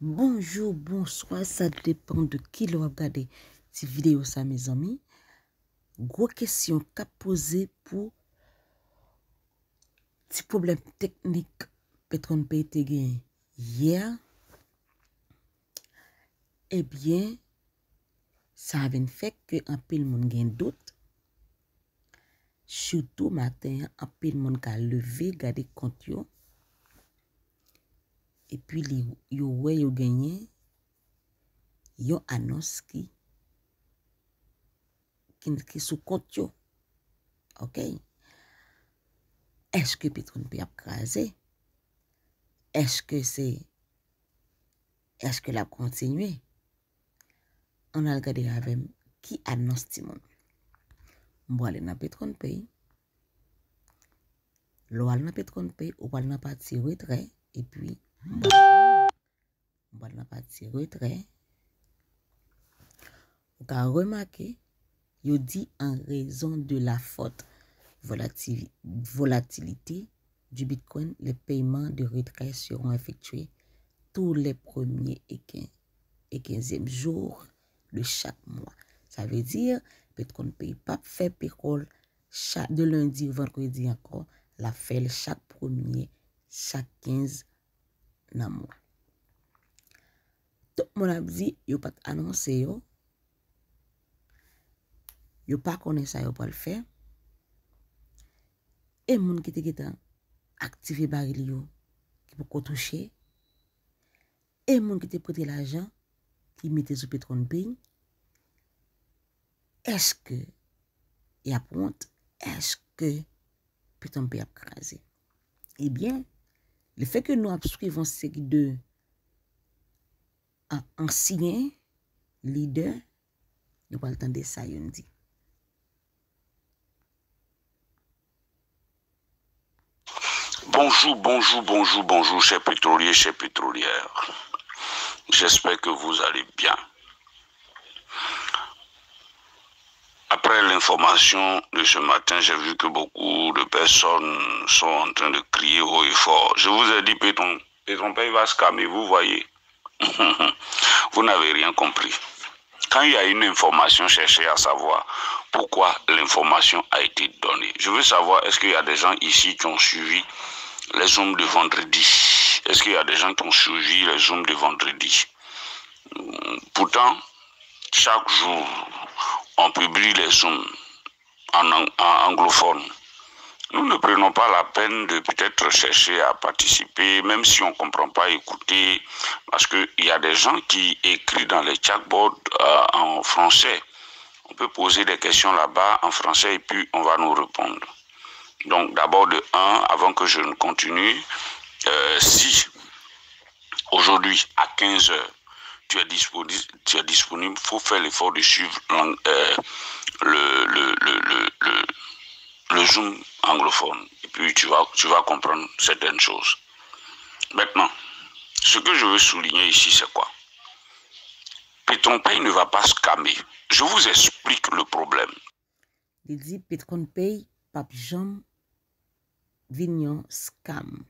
Bonjour, bonsoir, ça dépend de qui l'a regardé cette vidéo, ça, mes amis. Gros question qu'a posé pour petit problème technique Petron PT hier. Eh bien, ça avait fait que un pile monde gain doute. Surtout matin, un pile monde a levé, garder compte yo. Et puis yo ouais yo gagné yo annonce qui sous compte yo. OK? Est-ce que Petron peut craser? Est-ce que la continué? On a regardé avec qui annonce Timon. On aller dans Petron Pay. L'oual dans Petron Pay, ou aller dans partie retrait et puis on aller dans partie retrait. On a remarqué, il dit en raison de la forte volatilité du Bitcoin, les paiements de retrait seront effectués tous les premiers et 15e jours de chaque mois. Ça veut dire, Petron Pay pas fait payroll de lundi au vendredi encore, la fait chaque premier, chaque 15 dans le mois. Tout le monde a dit, il pas annoncé, il pas connaît ça, il pas le faire. Et les gens qui ont activé baril qui peut toucher. Et les gens qui ont prêté l'argent, qui mettent sur Petron Pay. Est-ce que il y a honte? Est-ce que Petron Pay a crasé? Eh bien, le fait que nous suivons ces deux anciens leaders, nous allons entendre ça, on dit. Bonjour, chers pétroliers, chers pétrolières. J'espère que vous allez bien. Après l'information de ce matin, j'ai vu que beaucoup de personnes sont en train de crier haut et fort. Je vous ai dit, Petron Pay va se calmer, vous voyez. Vous n'avez rien compris. Quand il y a une information, cherchez à savoir pourquoi l'information a été donnée. Je veux savoir, est-ce qu'il y a des gens ici qui ont suivi les zooms de vendredi? Est-ce qu'il y a des gens qui ont suivi les zooms de vendredi? Pourtant, chaque jour, on publie les zooms en anglophone. Nous ne prenons pas la peine de peut-être chercher à participer, même si on ne comprend pas écouter, parce qu'il y a des gens qui écrivent dans les chatbots en français. On peut poser des questions là-bas en français et puis on va nous répondre. Donc d'abord de 1, avant que je ne continue, si aujourd'hui à 15 h, tu es disponible, il faut faire l'effort de suivre le Zoom anglophone. Et puis tu vas comprendre certaines choses. Maintenant, ce que je veux souligner ici, c'est quoi? Petron Pay ne va pas se calmer. Je vous explique le problème. Il dit Petron Pay, pape Jean, vignon scam.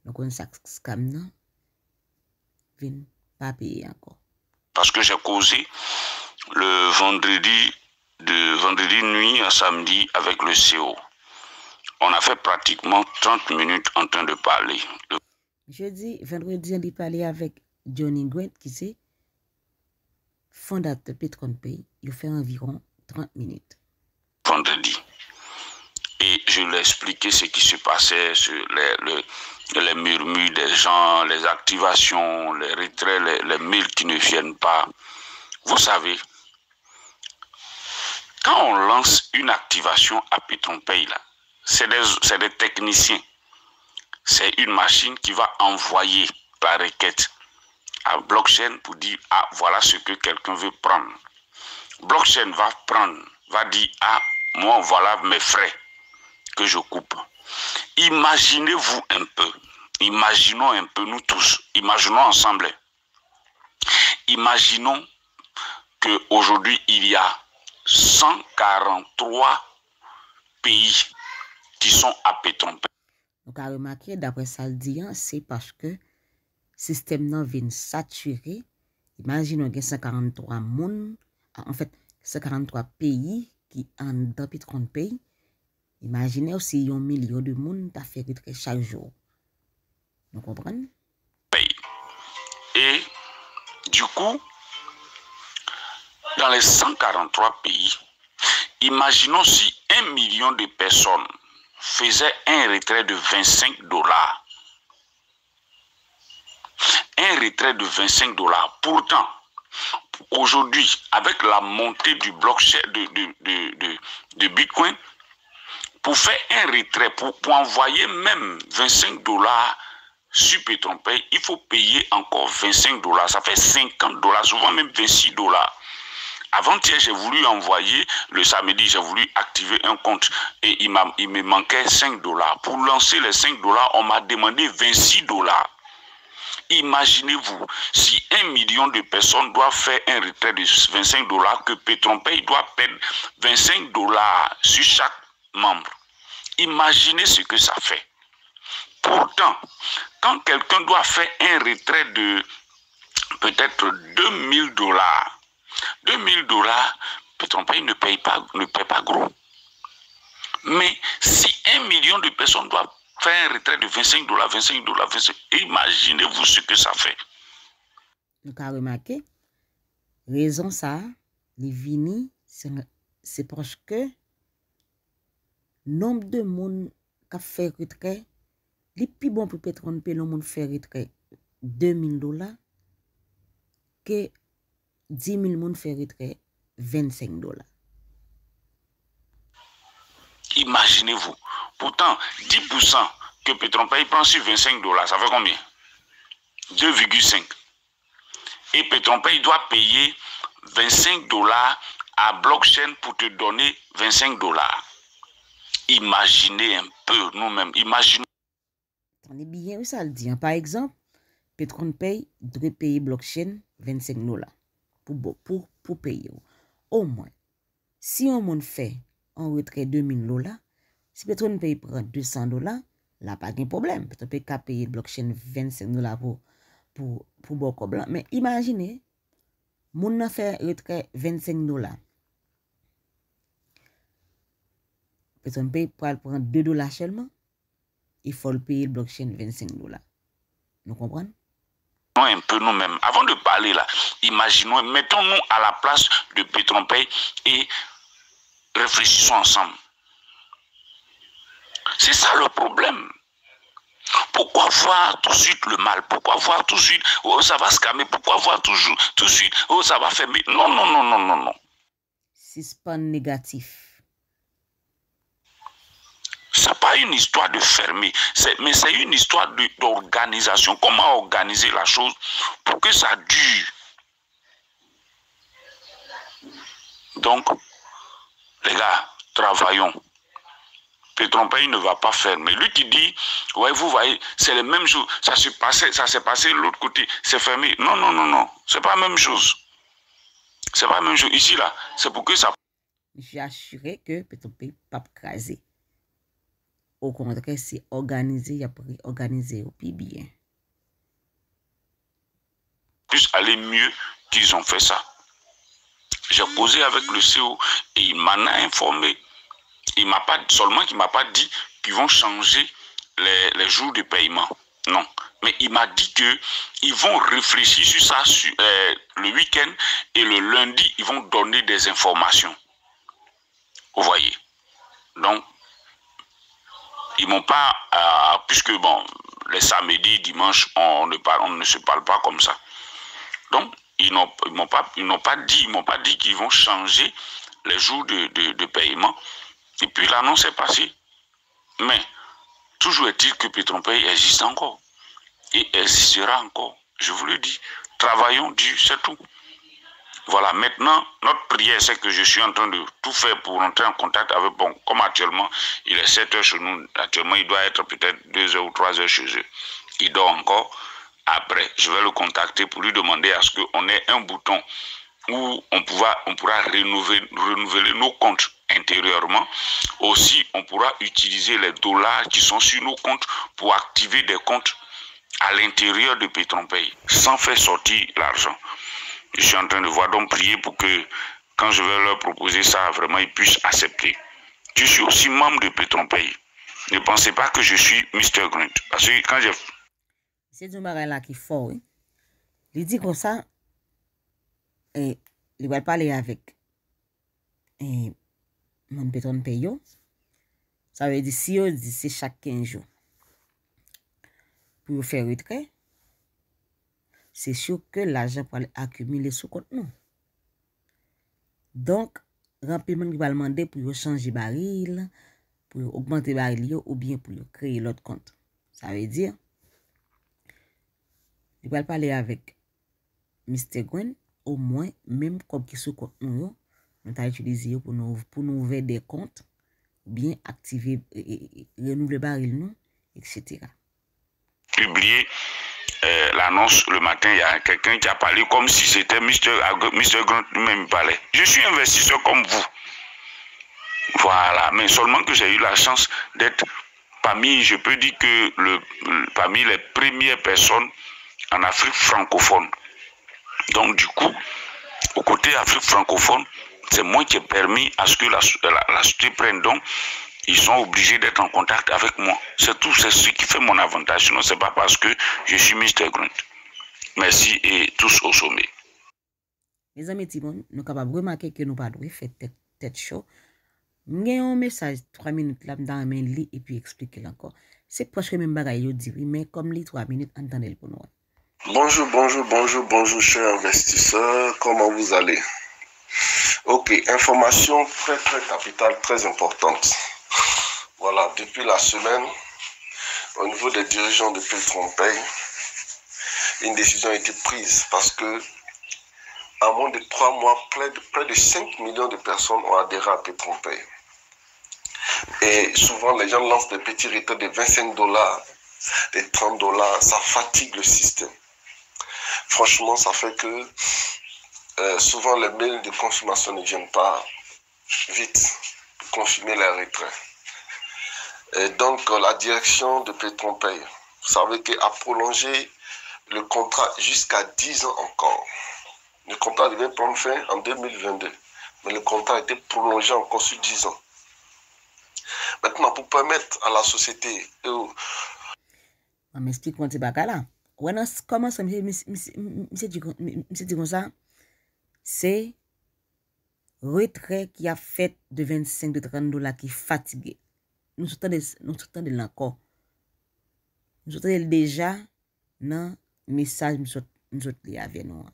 Donc on ça scam non, vin pas payer encore. Parce que j'ai causé le vendredi nuit à samedi avec le CO. On a fait pratiquement 30 minutes en train de parler. Jeudi, vendredi, on a parlé avec Johnny Gwent, qui c'est fondateur Petron Pay. Il fait environ 30 minutes. Vendredi. Et je lui ai expliqué ce qui se passait sur les murmures des gens, les activations, les retraits, les mails qui ne viennent pas. Vous savez, quand on lance une activation à Petron Pay, là, c'est des techniciens. C'est une machine qui va envoyer la requête à blockchain pour dire, ah, voilà ce que quelqu'un veut prendre. Blockchain va dire, ah, moi, voilà mes frais que je coupe. Imaginez-vous un peu, imaginons un peu nous tous, imaginons ensemble. Imaginons qu'aujourd'hui, il y a 143 pays qui sont à Petron Pay. Donc, à remarquer, d'après ça le dit, c'est parce que système nan vient saturé. Imaginons qu'il y a 143 moun, en fait 143 pays qui en dans Petron pays. Imaginez aussi 1 million de moun t'a fait retrait chaque jour. Vous comprenez? Et du coup, dans les 143 pays, imaginons si 1 million de personnes faisaient un retrait de $25. Un retrait de $25. Pourtant, aujourd'hui, avec la montée du blockchain de Bitcoin, pour faire un retrait, pour envoyer même $25 sur PetronPay, il faut payer encore $25. Ça fait $50, souvent même $26. Avant-hier, j'ai voulu envoyer, le samedi, j'ai voulu activer un compte et il me manquait $5. Pour lancer les $5, on m'a demandé $26. Imaginez-vous, si 1 million de personnes doivent faire un retrait de $25, que PetronPay doit perdre $25 sur chaque membre. Imaginez ce que ça fait. Pourtant, quand quelqu'un doit faire un retrait de peut-être $2000, $2000, PetronPay ne paie pas gros. Mais si 1 million de personnes doivent faire un retrait de $25, imaginez-vous ce que ça fait. Nous avons remarqué, raison ça, les vini, c'est parce que nombre de monde qui fait retrait, les plus bon pour PetronPay, le monde fait retrait $2000 que 10 000 monde fait retrait $25. Imaginez-vous. Pourtant, 10% que PetronPay prend sur $25, ça fait combien? 2,5. Et PetronPay doit payer $25 à blockchain pour te donner $25. Imaginez un peu nous-mêmes. Imaginez. Attendez bien où ça le dit. Par exemple, PetronPay doit payer blockchain $25 pour payer. Au moins, si on monde fait un retrait $2000, si PetronPay prend $200, là pas de problème. PetronPay peut payer blockchain $25 pour beaucoup blanc. Mais imaginez, mon a fait retrait $25. PetronPay pour prendre $2 seulement. Il faut le payer le blockchain $25. Nous comprenons? Un peu nous-mêmes. Avant de parler là, imaginons, mettons-nous à la place de PetronPay et réfléchissons ensemble. C'est ça le problème. Pourquoi voir tout de suite le mal? Pourquoi voir tout de suite, oh ça va scammer? Pourquoi voir tout de suite, oh ça va fermer? Non, non, non, non, non, non. C'est pas négatif. C'est pas une histoire de fermer, mais c'est une histoire d'organisation. Comment organiser la chose pour que ça dure? Donc, les gars, travaillons. PetronPay ne va pas fermer. Lui qui dit, ouais, vous voyez, c'est la même chose. Ça s'est passé de l'autre côté, c'est fermé. Non, non, non, non. C'est pas la même chose. C'est pas la même chose. Ici, là, c'est pour que ça. J'ai assuré que PetronPay ne pas craser. Au contraire, c'est organisé, il y a organisé au plus bien. Puisse aller mieux qu'ils ont fait ça. J'ai causé avec le CEO et il m'en a informé. Il m'a pas seulement qu'il m'a pas dit qu'ils vont changer les jours de paiement. Non. Mais il m'a dit que ils vont réfléchir sur ça le week-end et le lundi, ils vont donner des informations. Vous voyez. Donc, ils m'ont pas, puisque bon, les samedis, dimanches, on ne se parle pas comme ça. Donc, ils m'ont pas dit qu'ils vont changer les jours de paiement. Et puis l'annonce est passée. Mais, toujours est-il que PetronPay existe encore. Et existera encore. Je vous le dis. Travaillons dur, c'est tout. Voilà, maintenant, notre prière, c'est que je suis en train de tout faire pour entrer en contact avec, bon, comme actuellement, il est 7 heures chez nous, actuellement, il doit être peut-être 2 heures ou 3 heures chez eux. Il dort encore. Après, je vais le contacter pour lui demander à ce qu'on ait un bouton où on pourra renouveler nos comptes intérieurement. Aussi, on pourra utiliser les dollars qui sont sur nos comptes pour activer des comptes à l'intérieur de PetronPay sans faire sortir l'argent. Je suis en train de voir, donc prier pour que quand je vais leur proposer ça, vraiment ils puissent accepter. Je suis aussi membre de PetronPay. Ne pensez pas que je suis Mr. Grunt. Parce que quand j'ai... C'est du marin là qui est fort, oui. Il dit comme ça, et il va parler avec mon PetronPay. Ça veut dire si on dit c'est chaque 15 jours pour faire retrait, c'est sûr que l'argent va accumuler sous compte nous. Donc, rapidement, il va demander pour changer baril, pour augmenter baril ou bien pour créer l'autre compte. Ça veut dire, il va parler avec Mr. Gwen, au moins, même comme qui sous compte nous, nous avons utilisé pour nous ouvrir des comptes, ou bien activer, renouveler baril nous, etc. Publié l'annonce le matin, il y a quelqu'un qui a parlé comme si c'était Mr. Grant lui-même parlait. Je suis investisseur comme vous. Voilà, mais seulement que j'ai eu la chance d'être parmi, je peux dire que parmi les premières personnes en Afrique francophone. Donc du coup, au côté Afrique francophone, c'est moi qui ai permis à ce que la société prenne donc. Ils sont obligés d'être en contact avec moi. C'est tout, c'est ce qui fait mon avantage. Sinon, ce n'est pas parce que je suis Mr. Grunt. Merci et tous au sommet. Les amis, nous sommes capables de remarquer que nous ne pouvons pas faire tête chaud. Nous avons un message 3 minutes là dans la main et puis expliquer encore. C'est presque même bagaille yo dit, mais comme les 3 minutes, entendez-le pour nous. Bonjour, chers investisseurs. Comment vous allez? Ok, information très capitale, très importante. Voilà, depuis la semaine, au niveau des dirigeants de PetronPay, une décision a été prise parce que, en moins de 3 mois, près de 5 millions de personnes ont adhéré à PetronPay. Et souvent, les gens lancent des petits retraits de $25, de $30, ça fatigue le système. Franchement, ça fait que souvent les mails de confirmation ne viennent pas vite pour confirmer les retraits. Et donc, la direction de PetronPay, vous savez qu'elle a prolongé le contrat jusqu'à 10 ans encore. Le contrat devait prendre fin en 2022, mais le contrat a été prolongé encore sur 10 ans. Maintenant, pour permettre à la société... On m'explique comment c'est là. Comment ça me dit comme ça? C'est retrait qui a fait de 25 de $30 qui est fatigué. Nous sommes de l'encore. Nous sommes déjà dans le message nous sommes avec nous.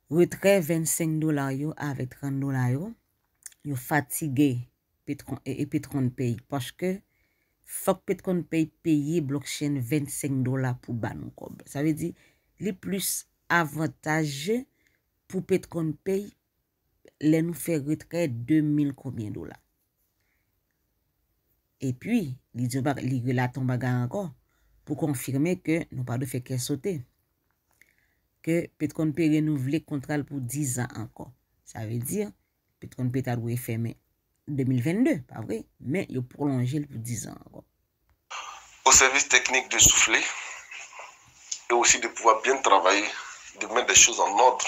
Retrait $25 avec $30 yo fatigué PetronPay parce que faut que PetronPay paye blockchain $25 pour ban cob. Ça veut dire les plus avantageux pour PetronPay les nous faire retrait 2000 combien $. Et puis, il relate ton bagage encore pour confirmer que nous pas de faire qu'elle sauter. Que PetronPay renouveler contrat pour 10 ans encore. Ça veut dire PetronPay a dû fermer 2022, pas vrai? Mais il a prolongé pour 10 ans encore. Au service technique de souffler et aussi de pouvoir bien travailler, de mettre des choses en ordre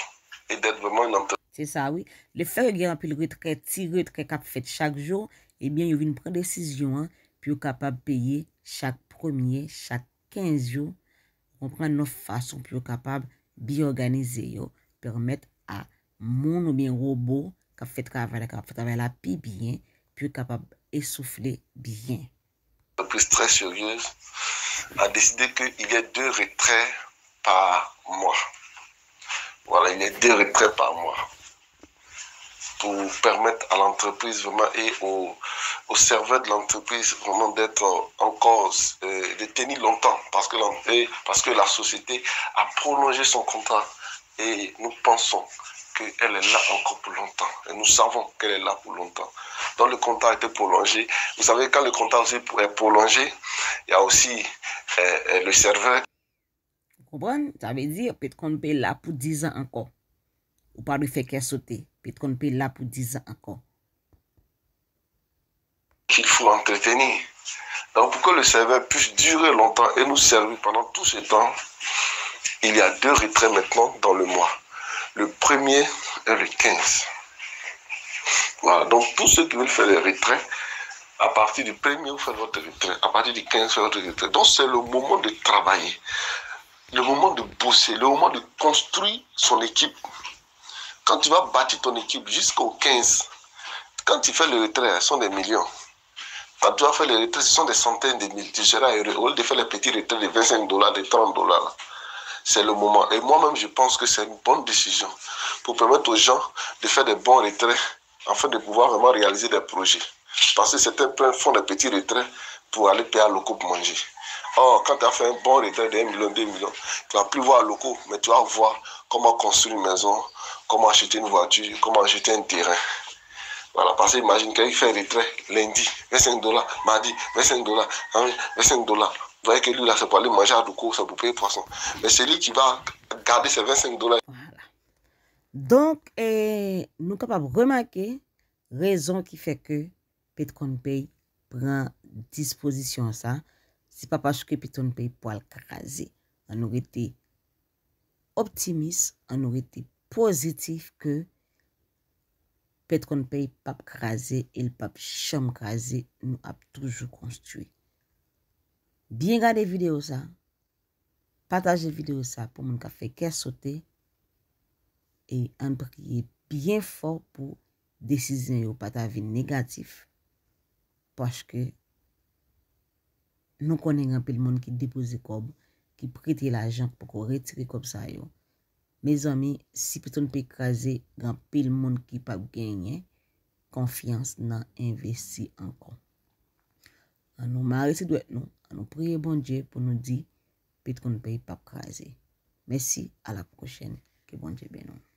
et d'être vraiment une entreprise. C'est ça, oui. Le fait qu'il y a un peu de retrait, petit retrait qu'a fait chaque jour, eh bien, il vient prendre décision, hein, puis il est capable de payer chaque 15 jours. On prend nos façons, puis il est capable de bien organiser, permettre à mon ou bien robot qui fait travail la plus bien, puis capable d'essouffler bien. Entreprise très sérieuse a décidé qu'il y ait 2 retraits par mois. Voilà, il y a 2 retraits par mois pour permettre à l'entreprise vraiment et aux serveurs de l'entreprise vraiment d'être encore, de tenir longtemps parce que la société a prolongé son contrat et nous pensons qu'elle est là encore pour longtemps. Et nous savons qu'elle est là pour longtemps. Donc le contrat a été prolongé. Vous savez, quand le contrat aussi est prolongé, il y a aussi le serveur. Vous comprenez? Ça veut dire PetronPay là pour 10 ans encore. Ou pas de faire qu'elle sauter. PetronPay là pour 10 ans encore. Qu'il faut entretenir. Donc pour que le serveur puisse durer longtemps et nous servir pendant tout ce temps, il y a 2 retraits maintenant dans le mois. Le 1er et le 15. Voilà, donc tous ceux qui veulent faire les retraits, à partir du 1er, vous faites votre retrait. À partir du 15, vous faites votre retrait. Donc c'est le moment de travailler, le moment de bosser, le moment de construire son équipe. Quand tu vas bâtir ton équipe jusqu'au 15, quand tu fais le retrait, ce sont des millions. Quand tu vas faire les retraits, ce sont des centaines de mille. Tu seras heureux. Au lieu de faire les petits retraits de 25 $, de 30 $, c'est le moment. Et moi-même, je pense que c'est une bonne décision pour permettre aux gens de faire des bons retraits afin de pouvoir vraiment réaliser des projets. Parce que certains font des petits retraits pour aller payer à locaux pour manger. Or, quand tu as fait un bon retrait de 1 million, 2 millions, tu ne vas plus voir à locaux, mais tu vas voir comment construire une maison, comment acheter une voiture, comment acheter un terrain. Voilà, parce que imagine quelqu'un fait un retrait lundi, 25 $, mardi, 25 $, 25 $. Vous voyez que lui, là, c'est pour aller manger à locaux, c'est pour payer poisson. Mais c'est lui qui va garder ses 25 $. Voilà. Donc, nous sommes capables de remarquer raison qui fait que PetroNPay prend disposition à ça. C'est pas parce que PetroNPay pour le craser. On aurait été optimiste, on aurait été positif que PetroNPay pas craser et le pape chambre craser, nous a toujours construit. Bien regarder vidéo ça. Partagez vidéo ça pour mon café qui sauter et en prier bien fort pour décision yo pas ta vie négatif parce que nous connaissons un peu le monde qui dépose comme qui prête l'argent pour qu'on retire comme ça yo. Mes amis, si peut-on peut écraser grand pile monde qui pas gagner confiance dans investir encore. On nous marrer doit nous, on nous prier bon Dieu pour nous dire peut-on paye pas écraser. Merci, à la prochaine. Que bon Dieu bénisse.